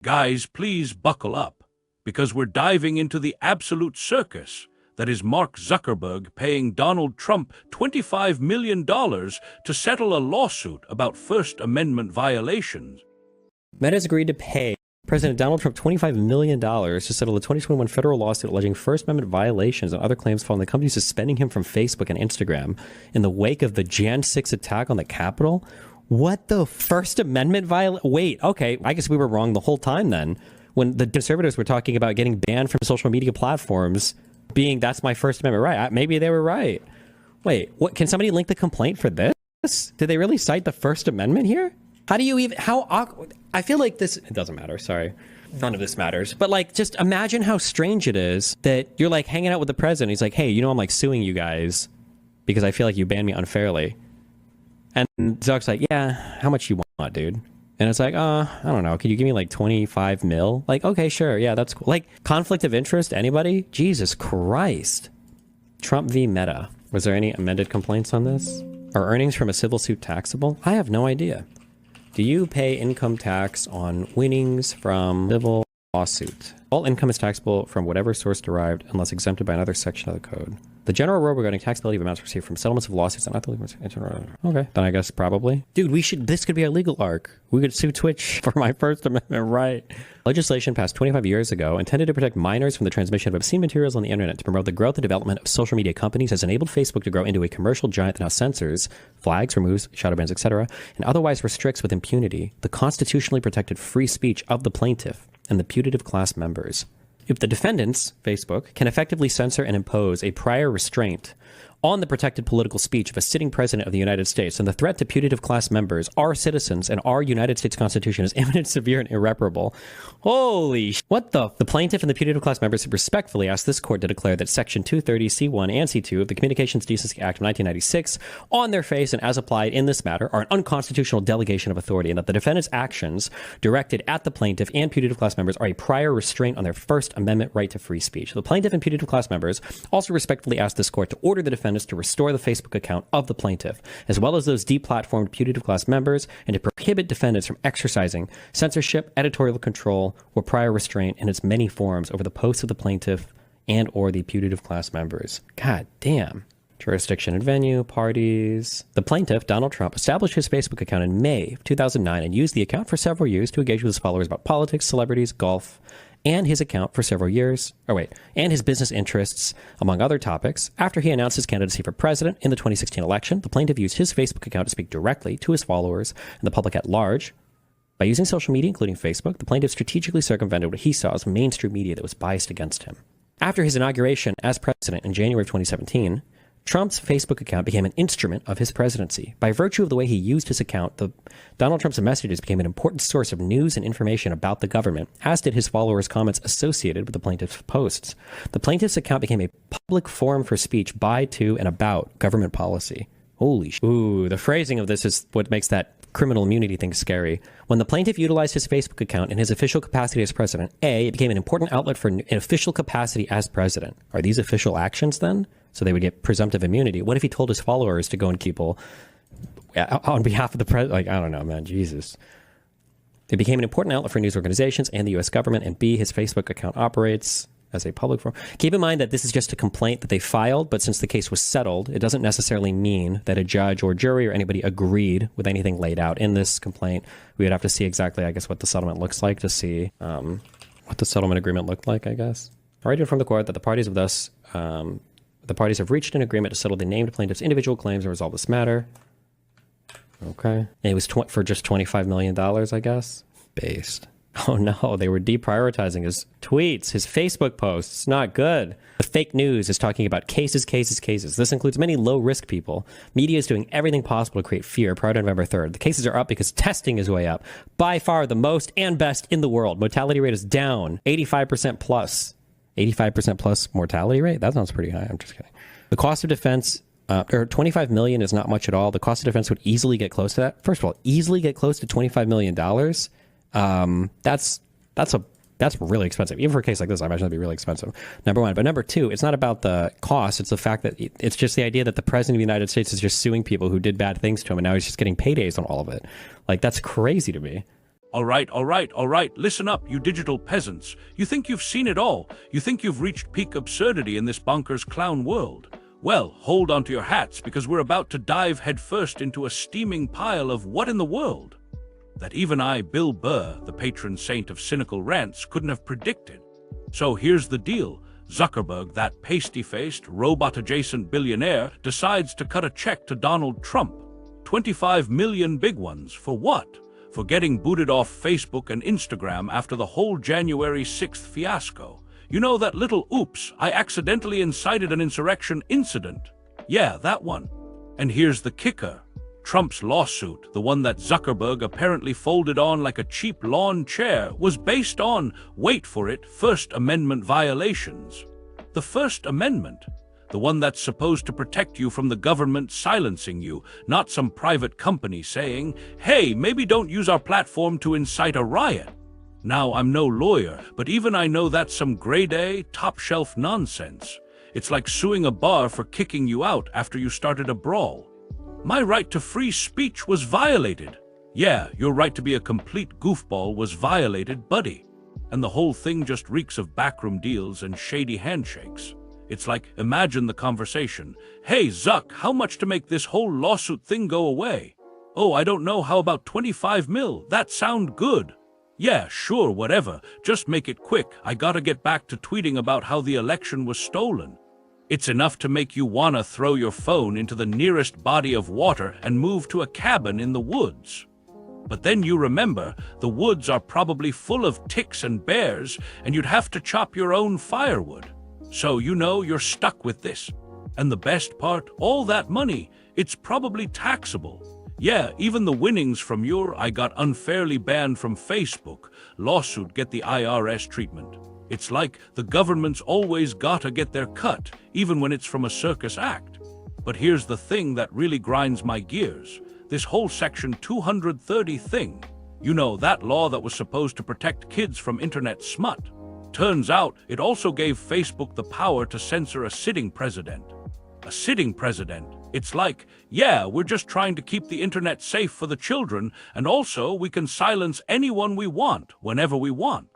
Guys, please buckle up, because we're diving into the absolute circus that is Mark Zuckerberg paying Donald Trump $25 million to settle a lawsuit about First Amendment violations. Meta has agreed to pay President Donald Trump $25 million to settle the 2021 federal lawsuit alleging First Amendment violations and other claims following the company suspending him from Facebook and Instagram in the wake of the Jan 6 attack on the Capitol. What the First Amendment Wait, okay, I guess we were wrong the whole time then. When the conservatives were talking about getting banned from social media platforms, being that's my First Amendment right. Maybe they were right. Wait, what? Can somebody link the complaint for this? Did they really cite the First Amendment here? How do you even, how awkward? I feel like this, it doesn't matter, sorry. None of this matters. But like, just imagine how strange it is that you're like hanging out with the president. He's like, hey, you know, I'm like suing you guys because I feel like you banned me unfairly. And Zuck's like, yeah, how much you want, dude? And it's like, I don't know. Could you give me like 25 mil? Like, okay, sure. Yeah, that's cool. Like, conflict of interest, anybody? Jesus Christ. Trump v. Meta. Was there any amended complaints on this? Are earnings from a civil suit taxable? I have no idea. Do you pay income tax on winnings from civil lawsuit? All income is taxable from whatever source derived unless exempted by another section of the code. The general rule regarding taxability of amounts received from settlements of lawsuits and not the okay, then I guess probably. Dude, this could be our legal arc. We could sue Twitch for my First Amendment right. Legislation passed 25 years ago intended to protect minors from the transmission of obscene materials on the internet to promote the growth and development of social media companies has enabled Facebook to grow into a commercial giant that now censors, flags, removes, shadow bans, etc., and otherwise restricts with impunity the constitutionally protected free speech of the plaintiff and the putative class members. If the defendants, Facebook, can effectively censor and impose a prior restraint on the protected political speech of a sitting president of the United States, and the threat to putative class members, our citizens, and our United States Constitution is imminent, severe, and irreparable. Holy sh! What the? The plaintiff and the putative class members respectfully ask this court to declare that Section 230 C1 and C2 of the Communications Decency Act of 1996, on their face and as applied in this matter, are an unconstitutional delegation of authority, and that the defendant's actions directed at the plaintiff and putative class members are a prior restraint on their First Amendment right to free speech. The plaintiff and putative class members also respectfully ask this court to order the defendants to restore the Facebook account of the plaintiff, as well as those deplatformed putative class members, and to prohibit defendants from exercising censorship, editorial control, or prior restraint in its many forms over the posts of the plaintiff and or the putative class members. God damn. Jurisdiction and venue, parties. The plaintiff, Donald Trump, established his Facebook account in May of 2009 and used the account for several years to engage with his followers about politics, celebrities, golf, and his account for several years, and his business interests, among other topics. After he announced his candidacy for president in the 2016 election, the plaintiff used his Facebook account to speak directly to his followers and the public at large. By using social media, including Facebook, the plaintiff strategically circumvented what he saw as mainstream media that was biased against him. After his inauguration as president in January of 2017, Trump's Facebook account became an instrument of his presidency. By virtue of the way he used his account, Donald Trump's messages became an important source of news and information about the government, as did his followers' comments associated with the plaintiff's posts. The plaintiff's account became a public forum for speech by, to, and about government policy. Holy sh! Ooh, the phrasing of this is what makes that criminal immunity thing scary. When the plaintiff utilized his Facebook account in his official capacity as president, A, it became an important outlet for an official capacity as president. Are these official actions then? So they would get presumptive immunity. What if he told his followers to go and keep on behalf of the president? Like, I don't know, man. Jesus. It became an important outlet for news organizations and the U.S. government. And B, his Facebook account operates as a public forum. Keep in mind that this is just a complaint that they filed, but since the case was settled, it doesn't necessarily mean that a judge or jury or anybody agreed with anything laid out in this complaint. We would have to see exactly, I guess, what the settlement looks like to see what the settlement agreement looked like, I guess. I read from the court that the parties have reached an agreement to settle the named plaintiff's individual claims and resolve this matter. Okay. And it was for just $25 million, I guess. Based. Oh no, they were deprioritizing his tweets, his Facebook posts. Not good. The fake news is talking about cases. This includes many low-risk people. Media is doing everything possible to create fear prior to November 3rd. The cases are up because testing is way up. By far the most and best in the world. Mortality rate is down 85% plus. 85% plus mortality rate? That sounds pretty high. I'm just kidding. The cost of defense, or 25 million is not much at all. The cost of defense would easily get close to that. First of all, easily get close to $25 million. That's really expensive. Even for a case like this, I imagine that'd be really expensive. Number one. But number two, it's not about the cost. It's the fact that it's just the idea that the president of the United States is just suing people who did bad things to him, and now he's just getting paydays on all of it. Like, that's crazy to me. All right, listen up, you digital peasants. You think you've seen it all. You think you've reached peak absurdity in this bonkers clown world. Well, hold onto your hats because we're about to dive headfirst into a steaming pile of what in the world that even I, Bill Burr, the patron saint of cynical rants, couldn't have predicted. So here's the deal. Zuckerberg, that pasty-faced, robot-adjacent billionaire, decides to cut a check to Donald Trump. 25 million big ones. For what? For getting booted off Facebook and Instagram after the whole January 6th fiasco. You know, that little oops, I accidentally incited an insurrection incident. Yeah, that one. And here's the kicker. Trump's lawsuit, the one that Zuckerberg apparently folded on like a cheap lawn chair, was based on, wait for it, First Amendment violations. The First Amendment, the one that's supposed to protect you from the government silencing you, not some private company saying, hey, maybe don't use our platform to incite a riot. Now, I'm no lawyer, but even I know that's some grade A, top-shelf nonsense. It's like suing a bar for kicking you out after you started a brawl. My right to free speech was violated. Yeah, your right to be a complete goofball was violated, buddy. And the whole thing just reeks of backroom deals and shady handshakes. It's like, imagine the conversation. Hey, Zuck, how much to make this whole lawsuit thing go away? Oh, I don't know, how about 25 mil? That sound good. Yeah, sure, whatever. Just make it quick. I gotta get back to tweeting about how the election was stolen. It's enough to make you wanna throw your phone into the nearest body of water and move to a cabin in the woods. But then you remember, the woods are probably full of ticks and bears, and you'd have to chop your own firewood. So, you know, you're stuck with this. And the best part, all that money, it's probably taxable. Yeah, even the winnings from your I got unfairly banned from Facebook lawsuit get the IRS treatment. It's like the government's always gotta get their cut, even when it's from a circus act. But here's the thing that really grinds my gears. This whole Section 230 thing. You know, that law that was supposed to protect kids from internet smut. Turns out, it also gave Facebook the power to censor a sitting president. A sitting president. It's like, yeah, we're just trying to keep the internet safe for the children, and also we can silence anyone we want, whenever we want.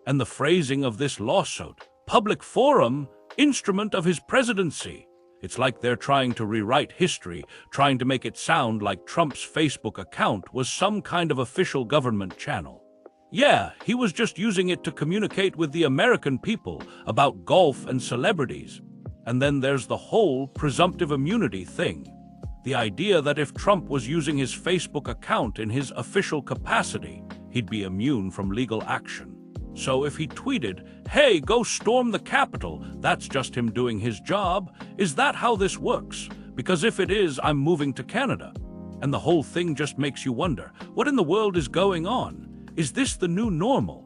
And the phrasing of this lawsuit, public forum, instrument of his presidency. It's like they're trying to rewrite history, trying to make it sound like Trump's Facebook account was some kind of official government channel. Yeah, he was just using it to communicate with the American people about golf and celebrities. And then there's the whole presumptive immunity thing. The idea that if Trump was using his Facebook account in his official capacity, he'd be immune from legal action. So if he tweeted, hey, go storm the Capitol, that's just him doing his job. Is that how this works? Because if it is, I'm moving to Canada. And the whole thing just makes you wonder, what in the world is going on? Is this the new normal?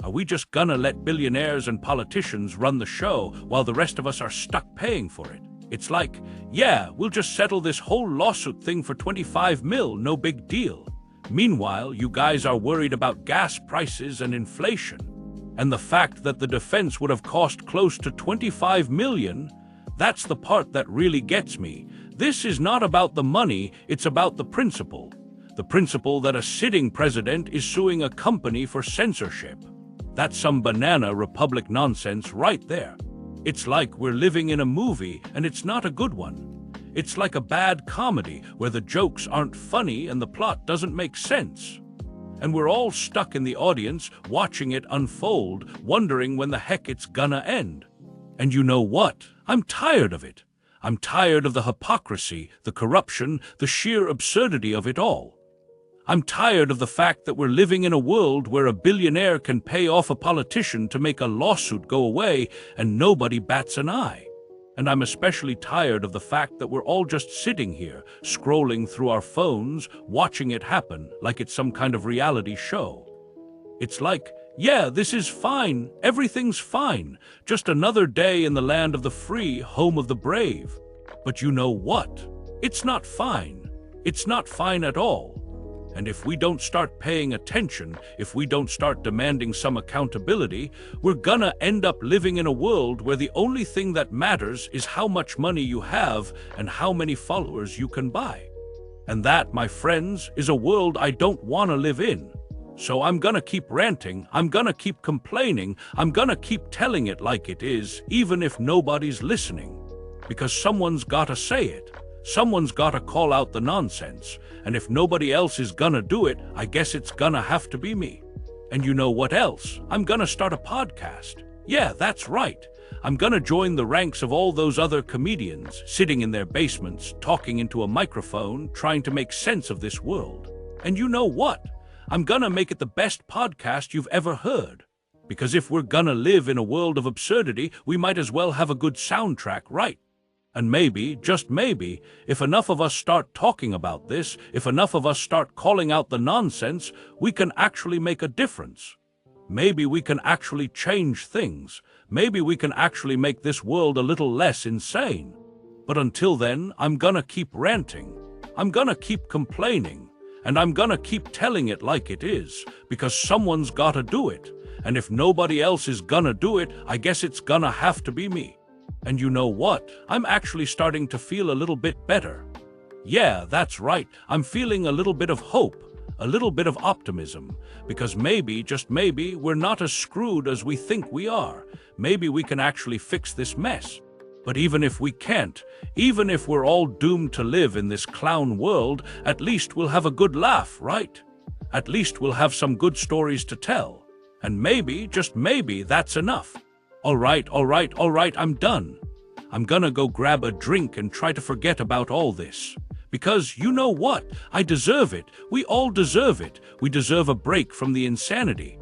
Are we just gonna let billionaires and politicians run the show while the rest of us are stuck paying for it? It's like, yeah, we'll just settle this whole lawsuit thing for 25 mil, no big deal. Meanwhile, you guys are worried about gas prices and inflation. And the fact that the defense would have cost close to 25 million, that's the part that really gets me. This is not about the money, it's about the principle. The principle that a sitting president is suing a company for censorship. That's some banana republic nonsense right there. It's like we're living in a movie and it's not a good one. It's like a bad comedy where the jokes aren't funny and the plot doesn't make sense. And we're all stuck in the audience watching it unfold, wondering when the heck it's gonna end. And you know what? I'm tired of it. I'm tired of the hypocrisy, the corruption, the sheer absurdity of it all. I'm tired of the fact that we're living in a world where a billionaire can pay off a politician to make a lawsuit go away and nobody bats an eye. And I'm especially tired of the fact that we're all just sitting here, scrolling through our phones, watching it happen like it's some kind of reality show. It's like, yeah, this is fine, everything's fine, just another day in the land of the free, home of the brave. But you know what? It's not fine. It's not fine at all. And if we don't start paying attention, if we don't start demanding some accountability, we're gonna end up living in a world where the only thing that matters is how much money you have and how many followers you can buy. And that, my friends, is a world I don't want to live in. So I'm gonna keep ranting, I'm gonna keep complaining, I'm gonna keep telling it like it is, even if nobody's listening. Because someone's gotta say it. Someone's gotta call out the nonsense. And if nobody else is gonna do it, I guess it's gonna have to be me. And you know what else? I'm gonna start a podcast. Yeah, that's right. I'm gonna join the ranks of all those other comedians sitting in their basements, talking into a microphone, trying to make sense of this world. And you know what? I'm gonna make it the best podcast you've ever heard. Because if we're gonna live in a world of absurdity, we might as well have a good soundtrack, right? And maybe, just maybe, if enough of us start talking about this, if enough of us start calling out the nonsense, we can actually make a difference. Maybe we can actually change things. Maybe we can actually make this world a little less insane. But until then, I'm gonna keep ranting. I'm gonna keep complaining. And I'm gonna keep telling it like it is, because someone's gotta do it. And if nobody else is gonna do it, I guess it's gonna have to be me. And you know what? I'm actually starting to feel a little bit better. Yeah, that's right. I'm feeling a little bit of hope, a little bit of optimism, because maybe, just maybe, we're not as screwed as we think we are. Maybe we can actually fix this mess. But even if we can't, even if we're all doomed to live in this clown world, at least we'll have a good laugh, right? At least we'll have some good stories to tell. And maybe, just maybe, that's enough. All right, I'm done. I'm gonna go grab a drink and try to forget about all this. Because you know what? I deserve it. We all deserve it. We deserve a break from the insanity.